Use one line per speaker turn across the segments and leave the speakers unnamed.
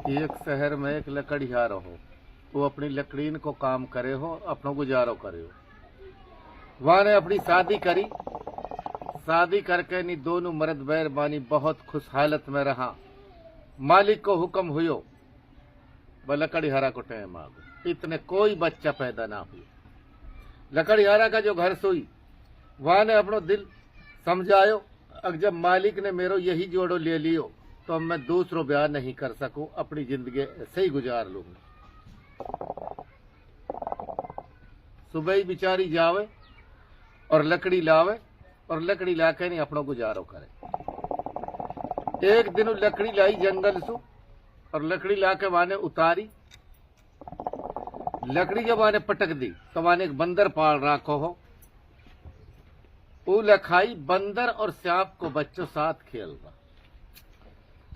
एक शहर में एक लकड़ियार हो, वो अपनी लकड़ीन को काम करे हो, अपनो गुजारो करे हो। वहां ने अपनी शादी करी, शादी करके नी दोनों मर्द बैरबानी बहुत खुश हालत में रहा। मालिक को हुक्म हुयो व लकड़ियारा को टाइम आ गो, इतने कोई बच्चा पैदा ना हुआ। लकड़ियारा का जो घर सोई वहां ने अपनो दिल समझायो, अब जब मालिक ने मेरो यही जोड़ो ले लियो तो अब मैं दूसरो ब्याह नहीं कर सकूं, अपनी जिंदगी ऐसे ही गुजार लूंगा। सुबह ही बिचारी जावे और लकड़ी लावे और लकड़ी लाके नहीं अपनो गुजारो करे। एक दिन लकड़ी लाई जंगल सु और लकड़ी लाके वाने उतारी। लकड़ी जब वाने पटक दी तो वाने एक बंदर पाल राखो हो, वो लखाई बंदर और सांप को बच्चों साथ खेल रहा।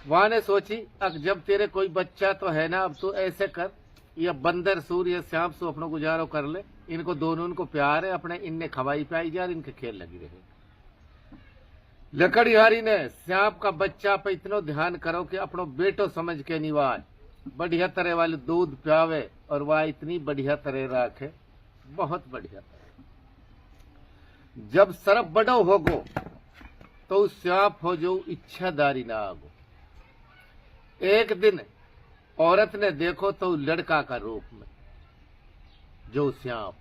वहां ने सोची अब जब तेरे कोई बच्चा तो है ना, अब तो ऐसे कर, या बंदर सूर या सांप सो अपनो गुजारो कर ले, इनको दोनों को प्यार है, अपने इनने खवाई पाई जा, इनके खेल लगी रहे। लकड़ियारी ने सांप का बच्चा पे इतना ध्यान करो कि अपनो बेटो समझ के निवाज बढ़िया तरह वाले दूध प्यावे और वह इतनी बढ़िया तरह राखे, बहुत बढ़िया तरह। जब सरफ बड़ो होगो तो उस सांप हो जो इच्छादारी ना आगो। एक दिन औरत ने देखो तो लड़का का रूप में जो सांप,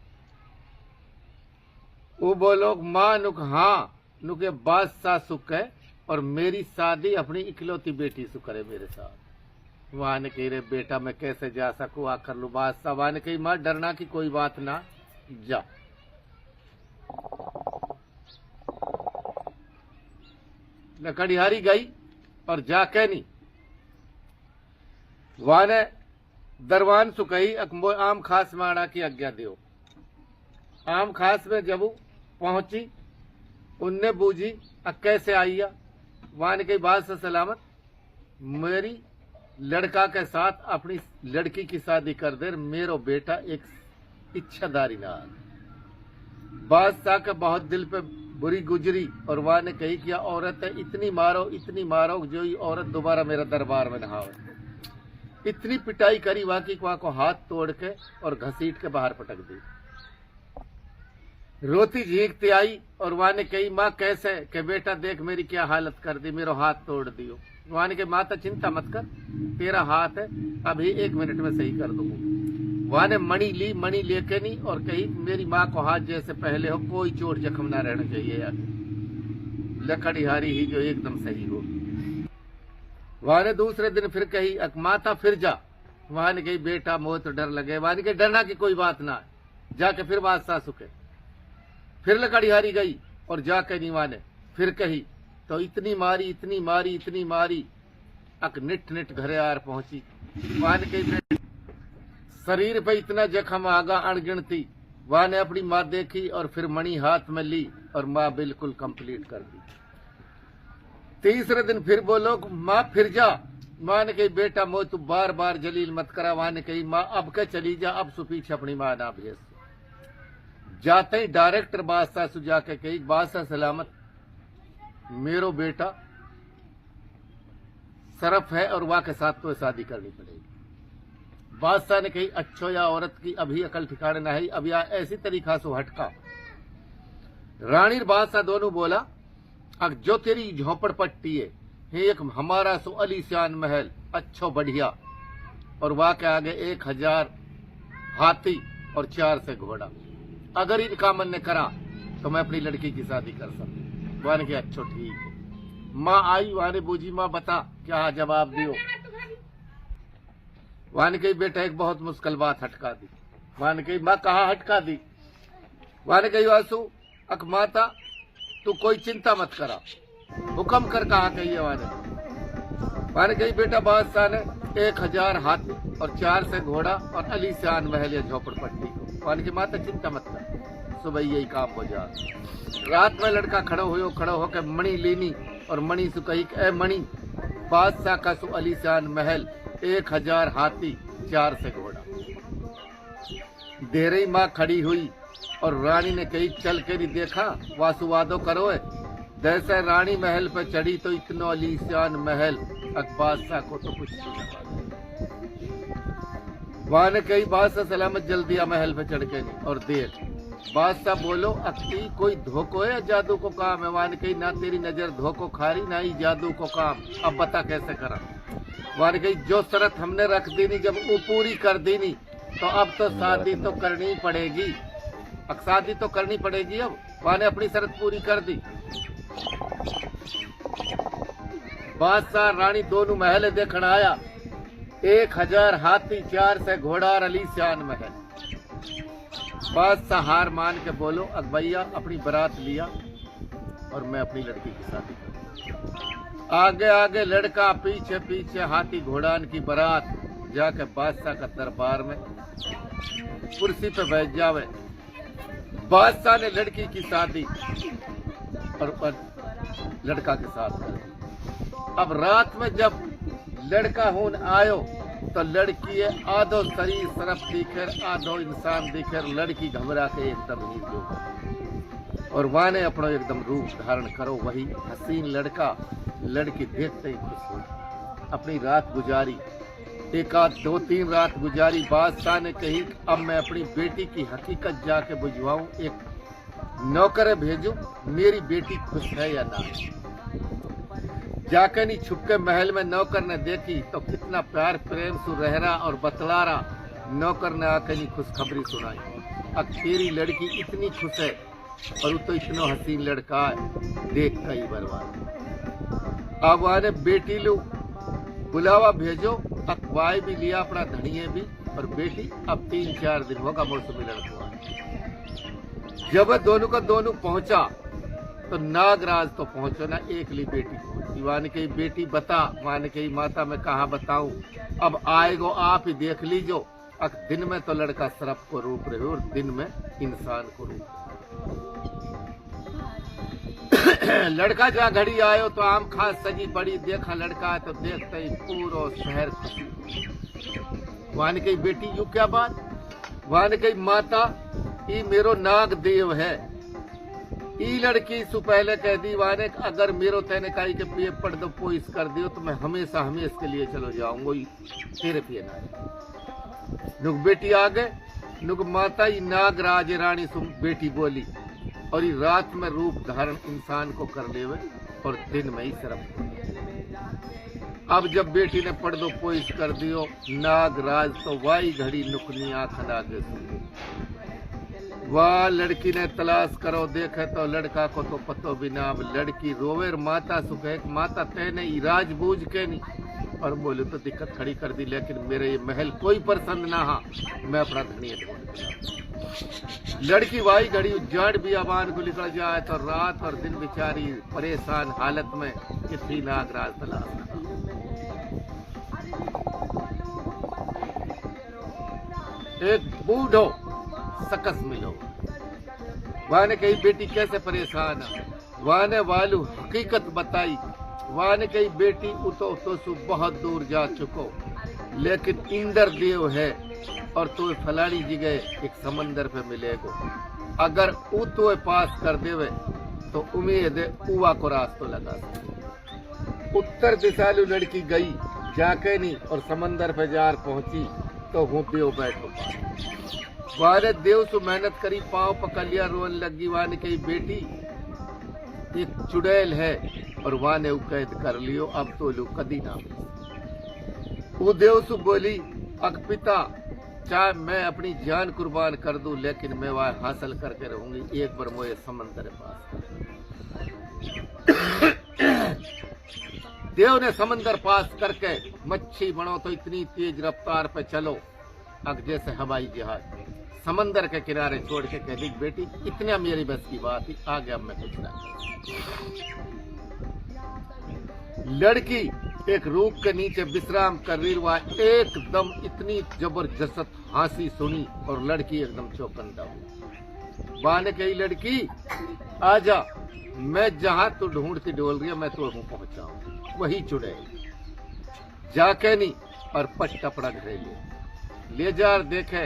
वो बोलो मां नुक हाँ नुके बादशाह सुख है और मेरी शादी अपनी इकलौती बेटी से करे मेरे साथ। वहां ने कही रे बेटा मैं कैसे जा सकूं, आकर लू बादशाह। वहां ने कही मां डरना की कोई बात ना, जा। लकड़ियारी गई और जाके नहीं वहां ने दरवान सु कही अकबो आम खास माड़ा की आज्ञा दियो। आम खास में जब पहुंची उनने बूझी कैसे आइया। वहां ने कही बात से सलामत, मेरी लड़का के साथ अपनी लड़की की शादी कर दे, मेरो बेटा एक इच्छादारी ना। बादशाह के बहुत दिल पे बुरी गुजरी और वहां ने कही कि औरत है, इतनी मारो जो ये औरत दोबारा मेरा दरबार में ना आवे। इतनी पिटाई करी वाकई वहां को हाथ तोड़ के और घसीट के बाहर पटक दी। रोती झींकती आई और वहां ने कही माँ कैसे कि बेटा देख मेरी क्या हालत कर दी, मेरो हाथ तोड़ दियो। वहां ने कही माता चिंता मत कर, तेरा हाथ है अभी 1 मिनट में सही कर दूंगा। वहां ने मणि ली, मणि लेके नहीं और कही मेरी माँ को हाथ जैसे पहले हो, कोई चोट जख्म ना रहना चाहिए यार। लकड़ियारी ही जो एकदम सही हो। वहां ने दूसरे दिन फिर कही माता फिर जा। वहां ने कही बेटा मोह तो डर लगे। वहां ने कही डरना की कोई बात ना है, जाके फिर बादशाह सुखे। फिर लकड़ियारी गई और जाके नहीं वहां ने फिर कही तो इतनी मारी अक निट घरे आर पहुंची। वहां ने कही शरीर पे इतना जख्म आगा अणगिनती। वहां ने अपनी माँ देखी और फिर मणि हाथ में ली और माँ बिल्कुल कंप्लीट कर दी। तीसरे दिन फिर बोलो माँ फिर जा। माँ ने कही बेटा मो तू बार बार जलील मत करा। वहां ने कही माँ अब के चली जा, अब सु पीछे अपनी माँ ना भेज। जाते ही डायरेक्टर बादशाह सु जाके कही बादशाह सलामत, मेरो बेटा सरफ है और वहां के साथ तो शादी करनी पड़ेगी। बादशाह ने कही अच्छो या औरत की अभी अकल ठिकाने ना है, अब या ऐसी तरीका से हटका। रानी बादशाह दोनों बोला अब जो तेरी झोपड़ पट्टी है एक हमारा सो अलीशान महल अच्छो बढ़िया और वहां के आगे 1000 हाथी और 4 से घोड़ा, अगर इनका मन ने करा तो मैं अपनी लड़की की शादी कर सकूं। वहां ने कहा अच्छो ठीक है। माँ आई, वहां ने बूझी माँ बता क्या जवाब दियो। वहां ने कही बेटा एक बहुत मुश्किल बात हटका दी। वहां ने कही माँ कहा हटका दी। वहां ने कही वासु अक माता तू कोई चिंता मत करा, हुक्म कर कहा कही। वहां ने कही बेटा बादशाह ने 1000 हाथी और 4 से घोड़ा और अलीशान महल या झोपड़पट्टी को। वहां ने कही माता चिंता मत कर, सुबह यही काम हो जा। रात में लड़का खड़ो होकर मणि लेनी और मणि से कही ए मणि बादशाह का सु अलीशान महल 1000 हाथी 4 से घोड़ा। देर ही माँ खड़ी हुई और रानी ने कही चल के नहीं देखा, वासुवादो करो है। जैसे रानी महल पर चढ़ी तो इतना अलीशान महल अब बादशाह को तो कुछ नहीं लगा। वहां ने कही बादशाह सलामत जल्दी आ महल पे चढ़ के नहीं और देख। बादशाह बोलो अक्ति कोई धोखो है जादू को काम है। वहां ने कही ना तेरी नजर धोखो खा रही ना ही जादू को काम, अब बता कैसे करा। वहां ने कही जो शर्त हमने रख दी नहीं जब वो पूरी कर दी नहीं तो अब तो शादी तो करनी पड़ेगी, अब शादी तो करनी पड़ेगी। अब वहां ने अपनी शर्त पूरी कर दी। बादशाह रानी दोनों महल देखण आया, 1000 हाथी 400 घोड़ा और अलीशान महल। बादशाह हार मान के बोलो अकबैया अपनी बारात लिया और मैं अपनी लड़की की शादी करूं। आगे आगे लड़का पीछे पीछे हाथी घोड़ान की बारात जाके बादशाह का दरबार में कुर्सी पे बैठ जावे। बादशाह ने लड़की की शादी और लड़का के साथ करी। अब रात में जब लड़का होन आयो तो लड़की आधो शरीर सरफ दिखर आधो इंसान दिखर। लड़की घबरा के एकदम ही जो और वाने अपना एकदम रूप धारण करो। वही हसीन लड़का लड़की देखते ही खुश हो। अपनी रात गुजारी, 1-2-3 रात गुजारी। बादशाह ने कही अब मैं अपनी बेटी की हकीकत जाके बुझवाऊं, एक नौकर भेजूं मेरी बेटी खुश है या ना। जाके नहीं छुपके महल में नौकर ने देखी तो कितना प्यार प्रेम सुरहरा और बतलारा। नौकर ने आके नहीं खुशखबरी सुनाई, अब तेरी लड़की इतनी खुश है और वो तो इतना हसीन लड़का है देख कई बर्बाद। अब आने बेटी लो बुलावा भेजो, अखबाई भी लिया अपना धनिये भी और बेटी अब 3-4 दिन होगा मौसमी लड़का। जब दोनों का दोनों पहुंचा तो नागराज तो पहुंचो ना, एक ली बेटी पहुंची। वहां ने कही बेटी बता, वहां ने कही माता मैं कहाँ बताऊं, अब आएगो आप ही देख लीजो। दिन में तो लड़का सरफ को रूप रहे और दिन में इंसान को रूप। लड़का जहाँ घड़ी आयो तो आम खास सजी पड़ी, देखा लड़का है तो देखते ही पूरा शहर खुशी। वहां ने कही बेटी यू क्या बात। वहां ने कही माता ये मेरो नाग देव है, ई लड़की सु पहले कह दी वाने अगर मेरो तेने काई के पिए पड़ दो पोइस कर दियो तो मैं हमेशा हमेशा के लिए चलो जाऊंगा तेरे पिए ना। नुक बेटी आ गए, नुक माता ही नागराज रानी सु बेटी बोली और ये रात में रूप धारण इंसान को कर लेवे और दिन में ही सरफ। अब जब बेटी ने पड़ दो पोइस कर दियो नागराज तो वाई घड़ी नुकनी आंख लागे। वाह लड़की ने तलाश करो देखे तो लड़का को तो पतो भी ना। अब लड़की रोवे माता सुखे माता तेने इराज बूझ के नहीं और बोले तो दिक्कत खड़ी कर दी, लेकिन मेरे ये महल कोई पसंद ना हा, मैं अपना धनिया ढूंढ। लड़की वाई घड़ी उजाड़ भी आबान को निकल जाए तो रात और दिन बेचारी परेशान हालत में कितनी नागराज तलाश। एक बूढ़ो सकस मिलो। वहां ने कही बेटी कैसे परेशान है। वहां ने वालू हकीकत बताई। वहां ने कही बेटी उतो तो सु बहुत दूर जा चुको, लेकिन इंद्र देव है और तो फलानी जगह एक समंदर पे मिलेगो। अगर ऊ तो पास कर देवे तो उम्मीद है उवा को रास्तो लगा। उत्तर दिशालू लड़की गई जाके नहीं और समंदर पे जार पहुंची तो हूँ देव बैठो। वाने देव सु मेहनत करी पाँव पकड़ लिया रोन लगी। वाने कही बेटी एक चुड़ैल है और वाने कैद कर लियो, अब तो लो कदी ना। वो देव सु बोली अक पिता चाहे मैं अपनी जान कुर्बान कर दूं लेकिन मैं वह हासिल करके रहूंगी, एक बार मोए समंदर पास। देव ने समंदर पास करके मच्छी बनो तो इतनी तेज रफ्तार पे चलो अग जैसे हवाई जहाज। समंदर के किनारे छोड़ के कह दी बेटी इतना मेरी बस की बात ही, आ गया मैं कुछ ना। लड़की एक रूप के नीचे विश्राम कर रही, वह एकदम इतनी जबरदस्त हंसी सुनी और लड़की एकदम चौकन्ना हुई। वाह ने कही लड़की आजा, मैं जहां तू ढूंढती डोल रही है मैं तो पहुंचाऊं। वही चुड़े जाके नहीं और पट कपड़ा घरे ले जा देखे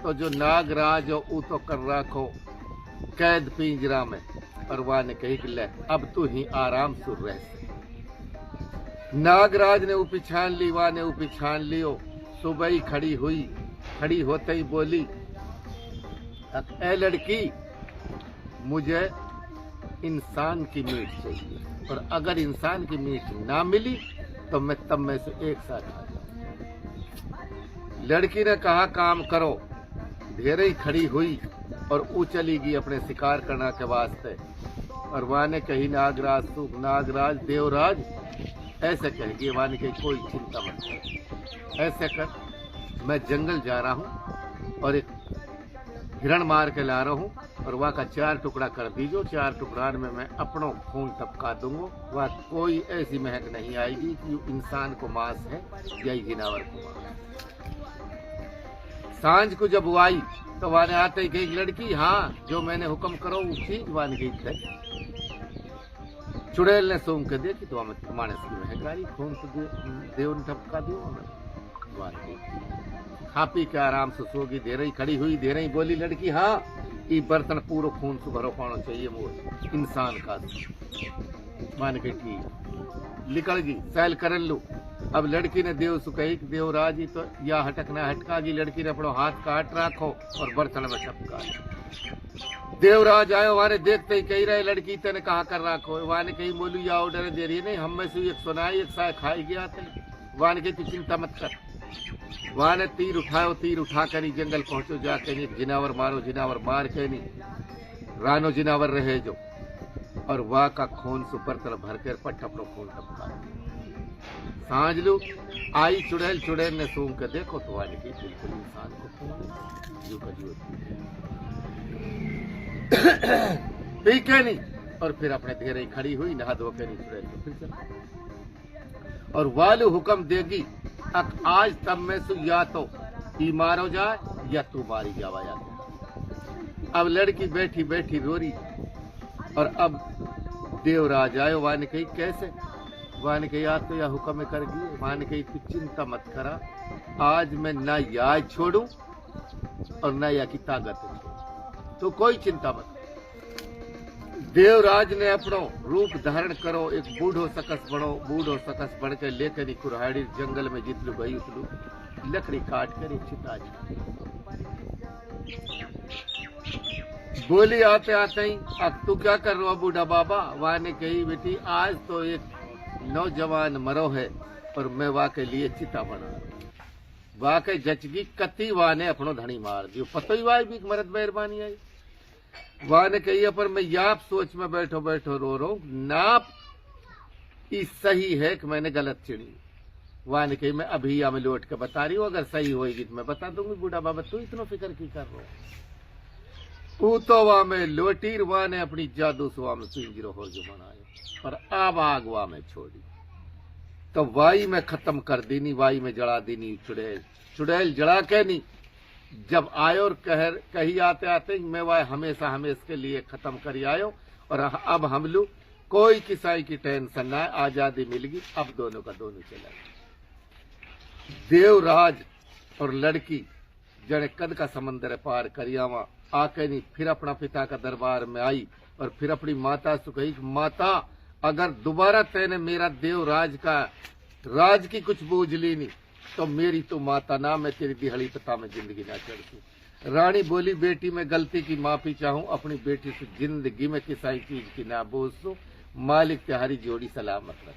तो जो नागराज हो ऊ तो कर रखो कैद पिंजरा में। और वह ने कही कि ले अब तू ही आराम सुर रह। नागराज ने उपिछान ली, वा ने उपिछान लियो। सुबह ही खड़ी होते ही बोली, ए लड़की, मुझे इंसान की मीट चाहिए, और अगर इंसान की मीट ना मिली तो मैं तब में से एक साथ खा जाऊं। लड़की ने कहा, काम करो। धेरे ही खड़ी हुई और ऊ चली गई अपने शिकार करने के वास्ते। और वहां ने कही, नागराज देवराज ऐसे कहेगी, वहां ने कही, कोई चिंता मत कर, ऐसे कर, मैं जंगल जा रहा हूं और एक हिरण मार के ला रहा हूं, और वह का 4 टुकड़ा कर दीजो। 4 टुकड़ा में मैं अपनों खून टपका दूंगा। वह कोई ऐसी महक नहीं आएगी कि इंसान को मांस है या जिनावर को मांस। सांझ को जब वो आई तो वहां आते ही कही, लड़की, हाँ जो मैंने हुक्म करो वो चीज वान गई थे। चुड़ैल ने सूंघ के देखी तो मानस की महकारी, खून तो देव ने टपका दियो। खा पी के आराम से सोगी। देर ही खड़ी हुई, देर ही बोली, लड़की, हाँ ये बर्तन पूरा खून से भरो पाना चाहिए, वो इंसान का। मान के ठीक निकल गई, सैल कर लू। अब लड़की ने देव से कही, देवराज तो या हटकना हटका गई। लड़की ने अपना हाथ काट रखो और बर्तन में टपका। देवराज आयो, वाने देखते ही कही रहे, लड़की तेने कहा कर रखो। वाने कही, बोलू या ऑर्डर दे रही नहीं, हम में से एक सुनाई, एक साय खाई गया। वाने कही, तू चिंता मत कर। वहां ने तीर उठाओ, तीर उठा कर नहीं जंगल पहुंचो, जाके नहीं जिनावर मारो, जिनावर मार के नहीं रानो जिनावर रहे जो, और वाह का खून सुपर तरफ भर कर पट अपनो खून टपका। सांझ लू आई, चुड़ैल ने सूंघ के देखो तो वाले की बिल्कुल इंसान को खून जो पी के नहीं, और फिर अपने घेरे खड़ी हुई, नहा धो के नहीं चुड़ैल तो फिर चल। और वालू हुक्म देगी, आज तब में से या तो ई मारो जाए या तू मारी जावा जाता। अब लड़की बैठी बैठी रो रही, और अब देवराज आयो। वाने कही, कैसे? वाने कही, आज तो यह हुक्म कर गई। वाने कही, तू चिंता मत करा, आज मैं ना याद छोड़ू और ना या की ताकत छोड़ू, तो कोई चिंता मत। देवराज ने अपनो रूप धारण करो, एक बूढ़ो सकस बन के लेकर कुरहाड़ी जंगल में जितलू गई उतलू लकड़ी काट कर एक चिता बोली, आते आते ही, अब तू क्या कर रहा बूढ़ा बाबा? वहां ने कही, बेटी आज तो एक नौजवान मरो है और मैं वहां के लिए चिता बना। वहां के जचगी कति वहां ने अपनो धनी मार दियो। पतो ही वाई भी मरद मेहरबानी आई। वहां ने कही, पर मैं याप सोच में बैठो रो रहा हूं, नाप इस सही है कि मैंने गलत चिड़ी। वहां ने कही, मैं अभी या मैं लौट के बता रही हूँ, अगर सही होगी तो मैं बता दूंगी। बूढ़ा बाबा तू इतना फिक्र की कर रहा हूँ? तो वहां में लोटी, वहां ने अपनी जादू से वहां में पिंजरो हो जो बनाया, पर अब आग वहां में छोड़ी तो वाई में खत्म कर देनी, वाई में जड़ा देनी चुड़ैल जड़ा के नहीं। जब आयो और कही आते आते मैं वह हमेशा के लिए खत्म कर आयो, और अब हम लोग कोई किसाई की टेंशन ना, आजादी मिल गई, अब दोनों का दोनों चला। देवराज और लड़की जड़े कद का समंदर पार करियावा आके नहीं, फिर अपना पिता का दरबार में आई और फिर अपनी माता से कही, माता अगर दोबारा तेने मेरा देवराज का राज की कुछ बूझ ली नहीं तो मेरी तो माता ना, मैं तेरी दिहाड़ी पता में जिंदगी ना चढ़। रानी बोली, बेटी मैं गलती की माफी चाहूं, अपनी बेटी से जिंदगी में किसी चीज की ना बोझ। मालिक तुम्हारी जोड़ी सलामत रख।